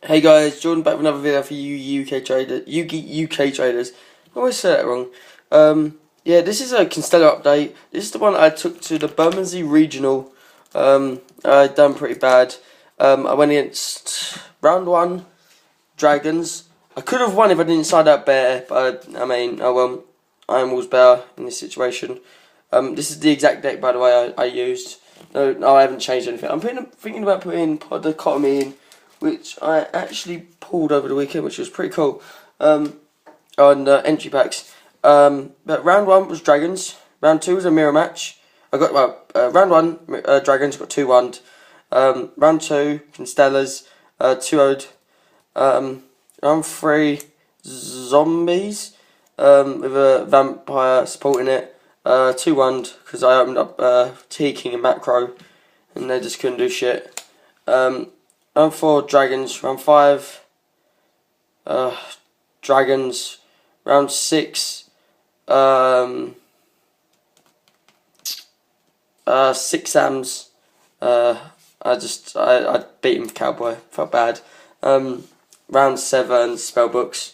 Hey guys, Jordan back with another video for you UK traders. I always say that wrong. Yeah, this is a Constellar update. This is the one I took to the Bermondsey Regional. I done pretty bad. I went against round one Dragons. I could have won if I didn't side out Bear, but I mean, oh well, I am always better in this situation. This is the exact deck, by the way, I used. No, I haven't changed anything. I'm thinking about putting Pod Dichotomy in, which I actually pulled over the weekend, which was pretty cool, on entry packs. But round one was Dragons. Round two was a mirror match. I got round one Dragons, got 2-1. Round two Constellars, 2-0'd. Round three Zombies, with a vampire supporting it, 2-1 because I opened up T-King and Macro, and they just couldn't do shit. Round four Dragons, round five Dragons, round six 6 Ams. I beat him Cowboy, felt bad. Round seven Spellbooks.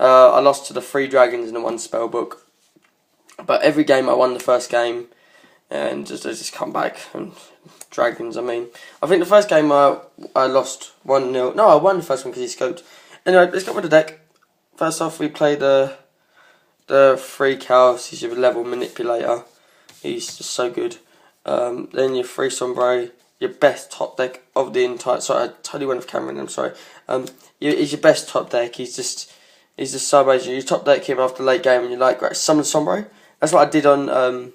I lost to the 3 Dragons and the 1 Spellbook. But every game I won the first game, and I just come back and Dragons. I mean, I think the first game I lost 1-0. No, I won the first one because he scoped. Anyway, let's go with the deck. First off, we play the 3 cows. He's your level manipulator. He's just so good. Then your 3 Sombre, your best top deck of the entire. Sorry, I totally went off camera. I'm sorry. He's your best top deck. He's just so amazing. You top deck him after late game, and you're like, right, summon Sombre. That's what I did on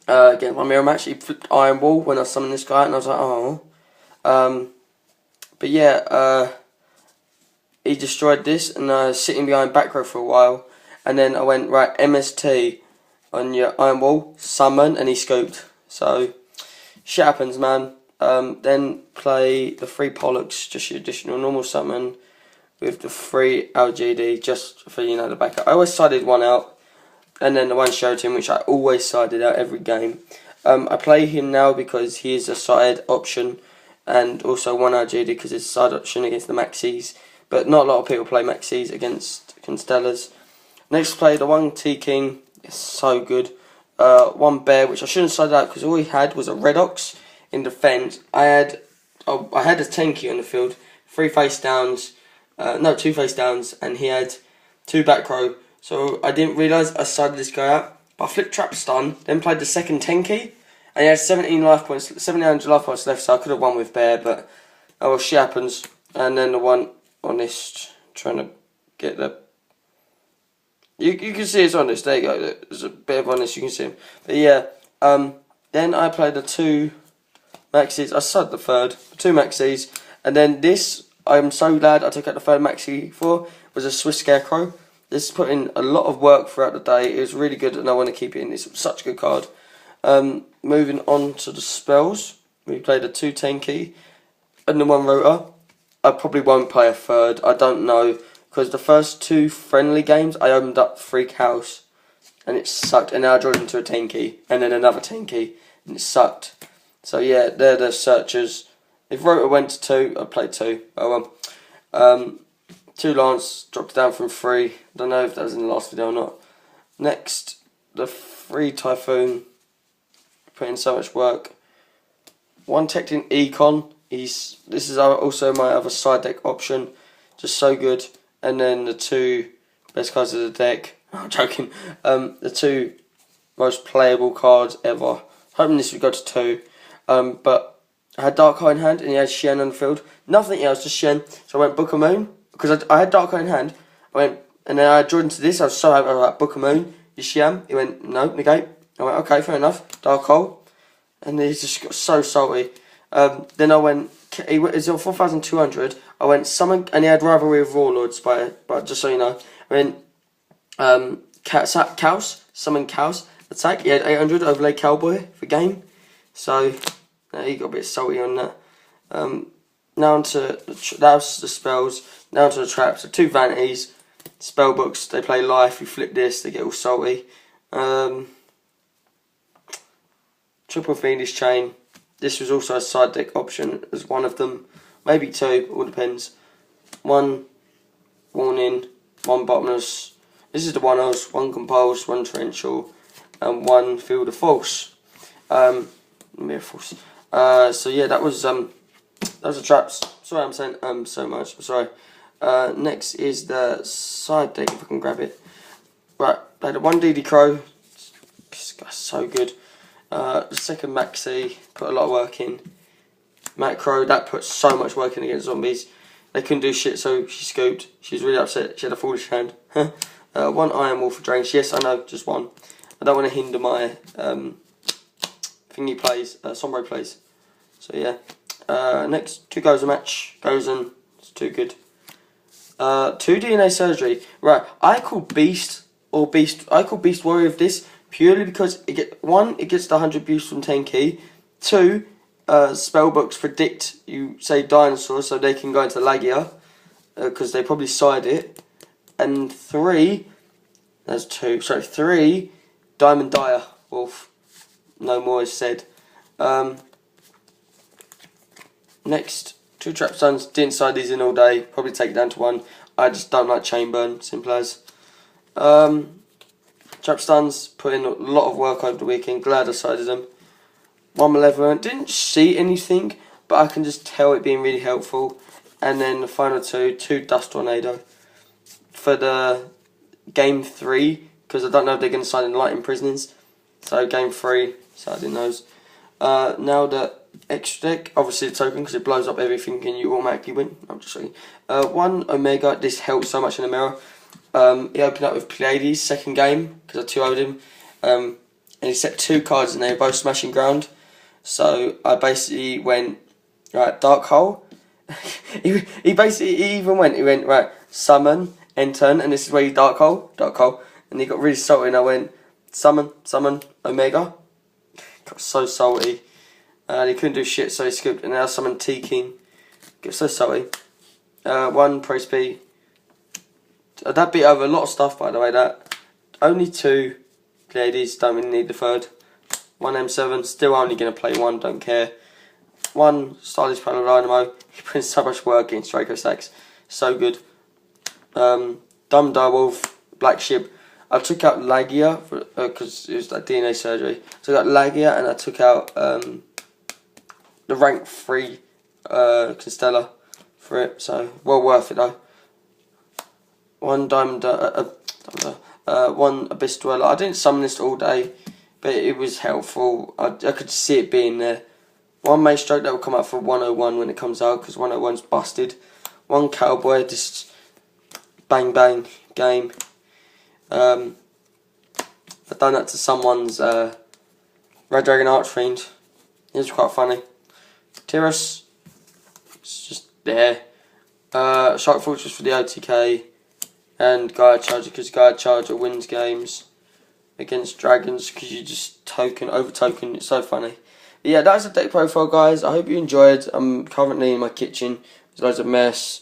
against my mirror match. He flipped Iron Wall when I summoned this guy, and I was like, oh. But yeah, he destroyed this, and I was sitting behind back row for a while, and then I went, right, MST on your Iron Wall, summon, and he scoped. So, shit happens, man. Then play the 3 Pollux, just your additional normal summon, with the 3 LGD, just for, you know, the backup. I always sided one out, and then the 1 Sheraton, which I always sided out every game. I play him now because he is a side option, and also 1 LGD because it's a side option against the Maxis. But not a lot of people play Maxis against Constellars. Next play the 1 T-King, it's so good. 1 Bear, which I shouldn't have sided out because all he had was a Redox in defence. I had a Tenki on the field, 3 face downs, 2 face downs, and he had 2 back row. So I didn't realise I sided this guy out. But I flipped trap stun, then played the second Tenki, and he had 1700 life points left, so I could have won with Bear, but oh well, shit happens. And then the 1 Honest, trying to get the. You can see it's Honest. There you go. There's a bit of Honest. You can see him. But yeah. Then I played the 2 Maxis. I sided the 3rd, 2 Maxis, and then this. I'm so glad I took out the 3rd Maxi for was a Swiss Scarecrow. This put in a lot of work throughout the day. It was really good, and I want to keep it in. It's such a good card. Moving on to the spells, we played a 2 Tenki and the 1 Rotor. I probably won't play a 3rd. I don't know, because the first 2 friendly games I opened up 3 cows, and it sucked. And now I dropped into a Tenki, and then another Tenki, and it sucked. So yeah, they're the searchers. If Rotor went to 2, I'd play 2. Oh well. 2 Lance, dropped it down from 3. Don't know if that was in the last video or not. Next, the 3 Typhoon. Put in so much work. 1 Tecton Econ. This is also my other side deck option. Just so good. And then the 2 best cards of the deck. I'm joking. The 2 most playable cards ever. Hoping this would go to 2. But I had Dark Eye in hand, and he had Shen on the field. Nothing else, just Shen. So I went Book of Moon. Because I had Dark Eye in hand. I went, and then I drew into this. I was so happy. I was like, Book of Moon, Yishiam. He went, no, negate. I went, okay, fair enough. Dark Hole. And he just got so salty. Then I went, it's on 4,200. I went, summon, and he had Rivalry of Warlords, but just so you know. I went, Cows, summon Cows, attack. He had 800, overlay Cowboy for game. So, he got a bit salty on that. Now onto that was the spells. Now onto the traps. So 2 Vanities, Spellbooks. They play life. You flip this, they get all salty. Triple Fiendish Chain. This was also a side deck option as one of them. maybe 2, all depends. 1 warning, 1 bottomless. This is the 1-0s, 1 compulse, 1 torrential, and 1 field of false. False. So yeah, that was the traps. Sorry, I'm saying so much. Sorry. Next is the side deck, if I can grab it. Right, played a 1 DD Crow. This guy's so good. The second Maxi, put a lot of work in. Macro, that put so much work in against zombies. They couldn't do shit, so she scooped. She was really upset. She had a foolish hand. 1 Iron Wolf for drains. Yes, I know, just 1. I don't want to hinder my thingy plays, Sombro plays. So yeah. Next, 2 goes a match. Goes in. It's too good. 2 DNA surgery. Right, I call Beast Warrior of this purely because it gets the 100 boost from 10 key. 2, spellbooks predict you say dinosaurs so they can go into Lagia because they probably side it. And 3, that's 2. Sorry, 3 Diamond Dire Wolf. No more is said. Next, 2 Trap Stuns. Didn't side these in all day. Probably take it down to 1. I just don't like chain burn. Simple as. Trap Stuns. Put in a lot of work over the weekend. Glad I sided them. 1 Malevolent. Didn't see anything, but I can just tell it being really helpful. And then the final 2 Dust Tornado. For the game 3, because I don't know if they're going to side in Light Imprisonings. So game 3, siding those. Now the extra deck, obviously the token, because it blows up everything and you automatically win. I'm just showing you. 1 Omega, this helps so much in the mirror. He opened up with Pleiades, second game, because I 2-0'd him. And he set 2 cards and they were both smashing ground. So I basically went, right, Dark Hole. he went, right, summon, end turn, and this is where you Dark Hole. And he got really salty and I went, summon, Omega. Got so salty. And he couldn't do shit, so he scooped, and now summoned T-King. Got so salty. 1 Praise P. That beat over a lot of stuff, by the way, that. Only 2 Pleiades, don't really need the 3rd. 1 M7, still only going to play 1, don't care. 1 Stylish Panel Dynamo. He put in so much work against Draco Stacks. So good. Dumb Direwolf, Black Ship. I took out Lagia because it was like DNA surgery. So I got Lagia and I took out the rank 3 Constellar for it. So well worth it though. 1 Diamond, 1 Abyss Dweller. I didn't summon this all day, but it was helpful. I could see it being there. 1 Maze Stroke, that will come out for 101 when it comes out because 101's busted. 1 Cowboy, just bang bang game. I've done that to someone's Red Dragon Archfiend. It was quite funny. Tyrus, it's just there. Shark Fortress for the OTK. And Guide Charger, because Guide Charger wins games against dragons because you just over token. It's so funny. But yeah, that's the deck profile, guys. I hope you enjoyed. I'm currently in my kitchen. There's loads of mess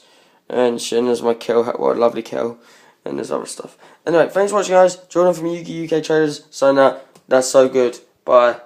and shit. And there's my kettle, what a lovely kettle. And there's other stuff. Anyway, thanks for watching, guys. Jordan from Yugi UK Traders. Signing out. That's so good. Bye.